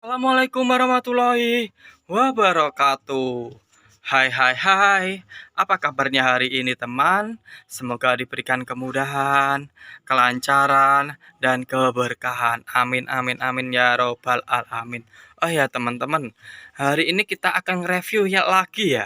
Assalamualaikum warahmatullahi wabarakatuh. Hai hai hai, apa kabarnya hari ini teman? Semoga diberikan kemudahan, kelancaran, dan keberkahan. Amin amin amin ya robbal alamin. Oh ya teman-teman, hari ini kita akan review ya lagi ya.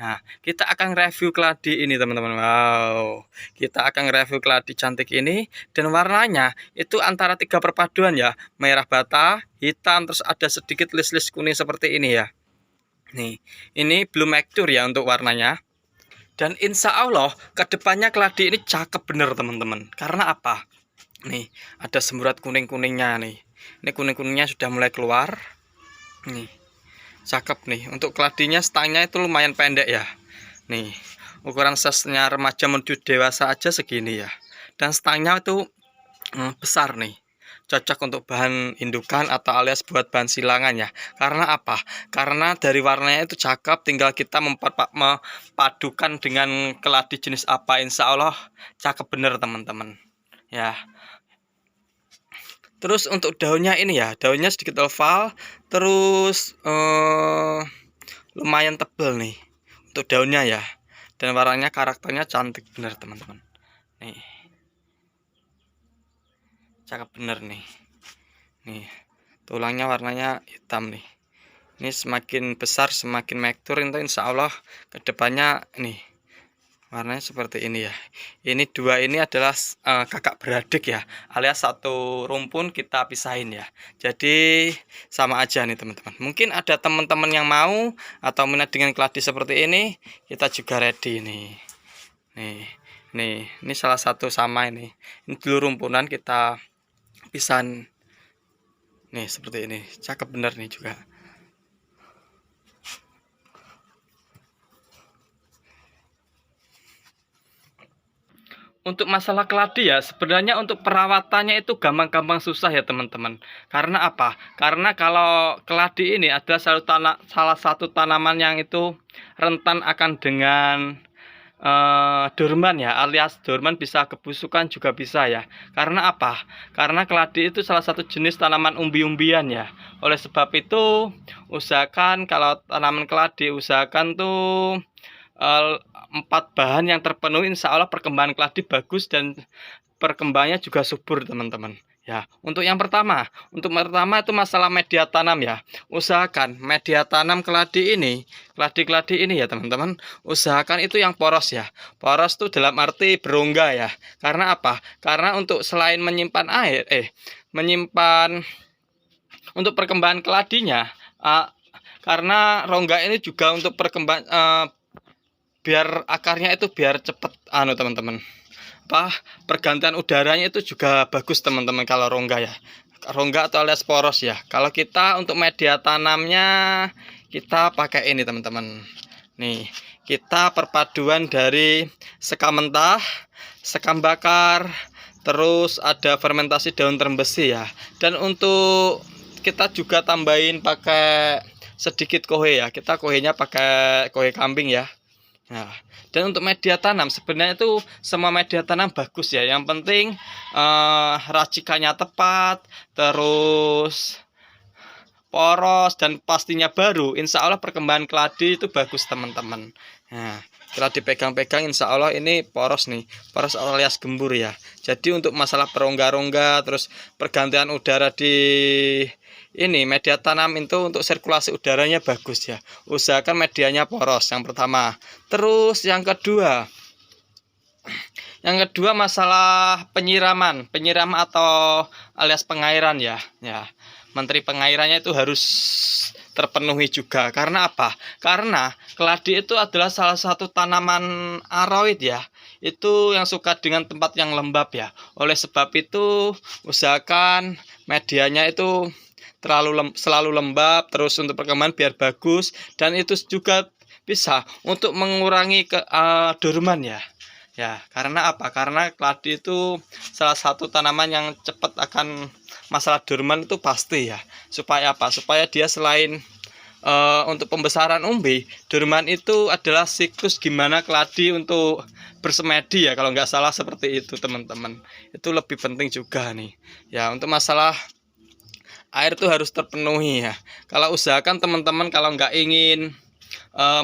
Nah, kita akan review keladi ini teman-teman. Wow, kita akan review keladi cantik ini dan warnanya itu antara tiga perpaduan ya, merah bata, hitam, terus ada sedikit list-list kuning seperti ini ya. Nih, ini blue mature ya untuk warnanya. Dan insya Allah kedepannya keladi ini cakep bener teman-teman. Karena apa? Nih, ada semburat kuning-kuningnya nih. Ini kuning-kuningnya sudah mulai keluar. Nih, cakep nih. Untuk keladinya stangnya itu lumayan pendek ya. Nih, ukuran size-nya remaja menuju dewasa aja segini ya. Dan stangnya itu besar nih, cocok untuk bahan indukan atau alias buat bahan silangan ya. Karena apa? Karena dari warnanya itu cakep, tinggal kita mempadukan dengan keladi jenis apa, insya Allah cakep bener teman-teman ya. Terus untuk daunnya ini ya, daunnya sedikit oval, terus lumayan tebal nih untuk daunnya ya. Dan warnanya karakternya cantik bener teman-teman. Nih, cakep bener nih. Nih, tulangnya warnanya hitam nih. Ini semakin besar semakin mature, itu insya Allah kedepannya nih warnanya seperti ini ya. Ini dua ini adalah kakak beradik ya, alias satu rumpun kita pisahin ya. Jadi sama aja nih teman-teman. Mungkin ada teman-teman yang mau atau minat dengan keladi seperti ini, kita juga ready nih. Ini salah satu sama ini. Ini dulu rumpunan kita pisahin. Nih seperti ini, cakep bener nih juga. Untuk masalah keladi ya, sebenarnya untuk perawatannya itu gampang-gampang susah ya teman-teman. Karena apa? Karena kalau keladi ini adalah salah satu tanaman yang itu rentan akan dengan dorman ya, alias dorman bisa kebusukan juga bisa ya. Karena apa? Karena keladi itu salah satu jenis tanaman umbi-umbian ya. Oleh sebab itu usahakan kalau tanaman keladi usahakan tuh 4 bahan yang terpenuhi, insya Allah perkembangan keladi bagus dan perkembangannya juga subur teman-teman ya. Untuk pertama itu masalah media tanam ya. Usahakan media tanam keladi ini ya teman-teman, usahakan itu yang poros ya. Poros itu dalam arti berongga ya. Karena apa? Karena untuk selain menyimpan air menyimpan untuk perkembangan keladinya, karena rongga ini juga untuk perkembangan biar akarnya itu biar cepet teman-teman, pergantian udaranya itu juga bagus teman-teman kalau rongga ya, rongga atau alias poros ya. Kalau kita untuk media tanamnya kita pakai ini teman-teman. Nih, kita perpaduan dari sekam mentah, sekam bakar, terus ada fermentasi daun terem besi ya. Dan untuk kita juga tambahin pakai sedikit kohe ya. Kita kohenya pakai kohe kambing ya. Nah, dan untuk media tanam sebenarnya itu semua media tanam bagus ya. Yang penting racikannya tepat, terus poros dan pastinya baru. Insya Allah perkembangan keladi itu bagus teman-teman. Nah, setelah dipegang-pegang insya Allah ini poros nih, poros alias gembur ya. Jadi untuk masalah perongga-rongga, terus pergantian udara di ini media tanam itu untuk sirkulasi udaranya bagus ya. Usahakan medianya poros yang pertama. Terus yang kedua masalah penyiraman atau alias pengairan ya. Menteri pengairannya itu harus terpenuhi juga. Karena apa? Karena keladi itu adalah salah satu tanaman aroid ya. Itu yang suka dengan tempat yang lembab ya. Oleh sebab itu usahakan medianya itu selalu lembab, terus untuk perkembangan biar bagus, dan itu juga bisa untuk mengurangi dorman ya. Karena apa? Karena keladi itu salah satu tanaman yang cepat akan masalah dorman itu pasti ya. Supaya apa? Supaya dia selain untuk pembesaran umbi, dorman itu adalah siklus gimana keladi untuk bersemedi ya, kalau nggak salah seperti itu teman-teman. Itu lebih penting juga nih ya. Untuk masalah air itu harus terpenuhi ya. Kalau usahakan teman-teman kalau nggak ingin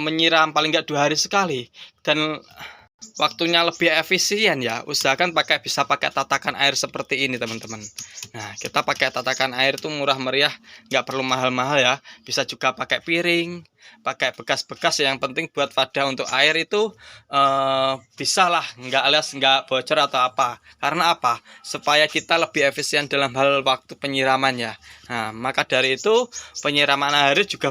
menyiram paling nggak 2 hari sekali dan waktunya lebih efisien ya, usahakan bisa pakai tatakan air seperti ini teman-teman. Nah, kita pakai tatakan air tuh murah meriah, nggak perlu mahal-mahal ya. Bisa juga pakai piring, pakai bekas-bekas, yang penting buat wadah untuk air itu bisa lah, nggak alias nggak bocor atau apa. Karena apa? Supaya kita lebih efisien dalam hal waktu penyiraman ya. Nah, maka dari itu penyiraman air juga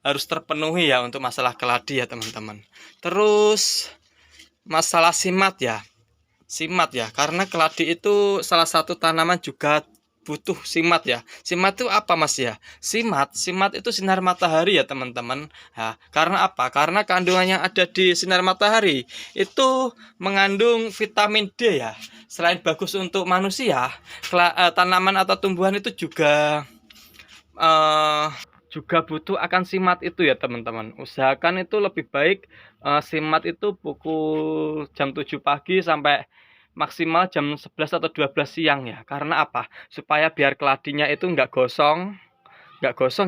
harus terpenuhi ya untuk masalah keladi ya teman-teman. Terus masalah simat ya. Simat ya, karena keladi itu salah satu tanaman juga butuh simat ya. Simat itu apa Mas ya? Simat itu sinar matahari ya teman-teman. Nah, karena apa? Karena kandungan yang ada di sinar matahari itu mengandung vitamin D ya. Selain bagus untuk manusia, tanaman atau tumbuhan itu juga butuh akan simat itu ya teman-teman. Usahakan itu lebih baik simat itu pukul jam 7 pagi sampai maksimal jam 11 atau 12 siang ya. Karena apa? Supaya biar keladinya itu nggak gosong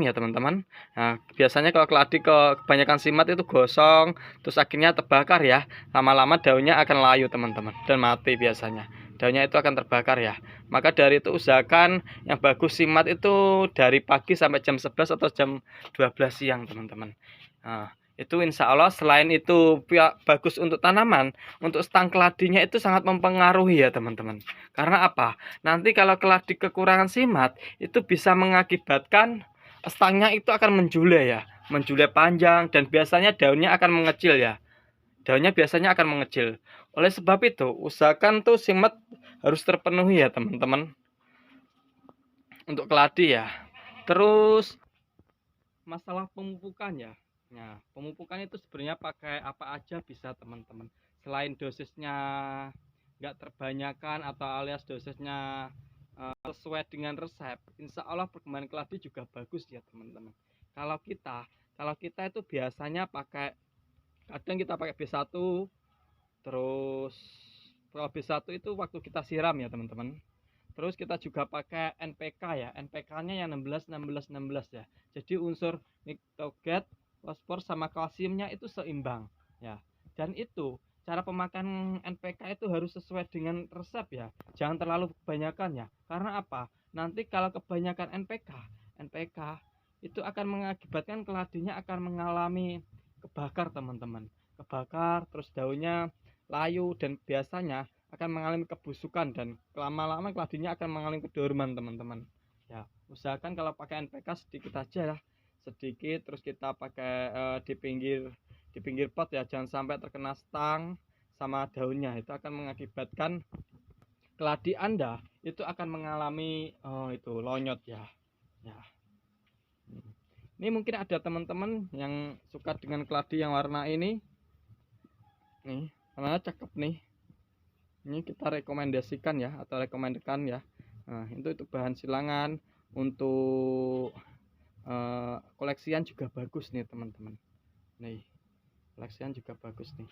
ya teman-teman. Nah, biasanya kalau keladi kebanyakan simat itu gosong, terus akhirnya terbakar ya. Lama-lama daunnya akan layu teman-teman dan mati biasanya. Daunnya itu akan terbakar ya. Maka dari itu usahakan yang bagus simat itu dari pagi sampai jam 11 atau jam 12 siang teman-teman. Nah, itu insya Allah selain itu bagus untuk tanaman, untuk stang keladinya itu sangat mempengaruhi ya teman-teman. Karena apa? Nanti kalau keladi kekurangan simat itu bisa mengakibatkan stangnya itu akan menjulai ya, menjulai panjang dan biasanya daunnya akan mengecil ya. Daunnya biasanya akan mengecil. Oleh sebab itu, usahakan tuh simat harus terpenuhi ya teman-teman untuk keladi ya. Terus masalah pemupukan ya. Nah, pemupukan itu sebenarnya pakai apa aja bisa teman-teman. Selain dosisnya nggak terbanyakan atau alias dosisnya sesuai dengan resep, insya Allah perkembangan keladi juga bagus ya teman-teman. Kalau kita itu biasanya kadang kita pakai B1, terus kalau B1 itu waktu kita siram ya teman-teman. Terus kita juga pakai NPK ya. NPK-nya yang 16 16 16 ya. Jadi unsur nitrogen, fosfor sama kalsiumnya itu seimbang ya. Dan itu cara pemakaian NPK itu harus sesuai dengan resep ya. Jangan terlalu kebanyakan ya. Karena apa? Nanti kalau kebanyakan NPK itu akan mengakibatkan keladinya akan mengalami kebakar teman-teman. Kebakar terus daunnya layu dan biasanya akan mengalami kebusukan dan lama-lama keladinya akan mengalami kedorman teman-teman ya. Usahakan kalau pakai NPK sedikit aja ya, sedikit, terus kita pakai di pinggir pot ya, jangan sampai terkena stang sama daunnya, itu akan mengakibatkan keladi Anda itu akan mengalami itu lonyot ya. Ini mungkin ada teman-teman yang suka dengan keladi yang warna ini nih, warnanya cakep nih. Ini kita rekomendasikan ya, atau rekomendasikan ya. Nah, itu bahan silangan untuk koleksian juga bagus nih teman-teman. Nih, koleksian juga bagus nih.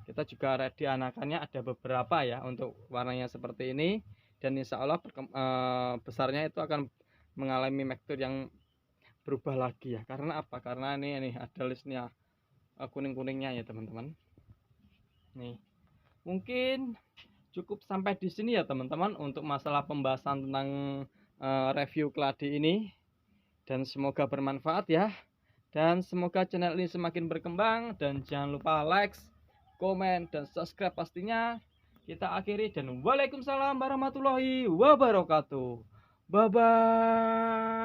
Kita juga ready anakannya ada beberapa ya untuk warnanya seperti ini, dan insya Allah besarnya itu akan mengalami tekstur yang berubah lagi ya. Karena apa? Karena ini ada listnya kuning-kuningnya ya teman-teman. Nih. Mungkin cukup sampai di sini ya teman-teman untuk masalah pembahasan tentang review keladi ini, dan semoga bermanfaat ya, dan semoga channel ini semakin berkembang, dan jangan lupa like, komen, dan subscribe pastinya. Kita akhiri dan waalaikumsalam warahmatullahi wabarakatuh. Bye bye.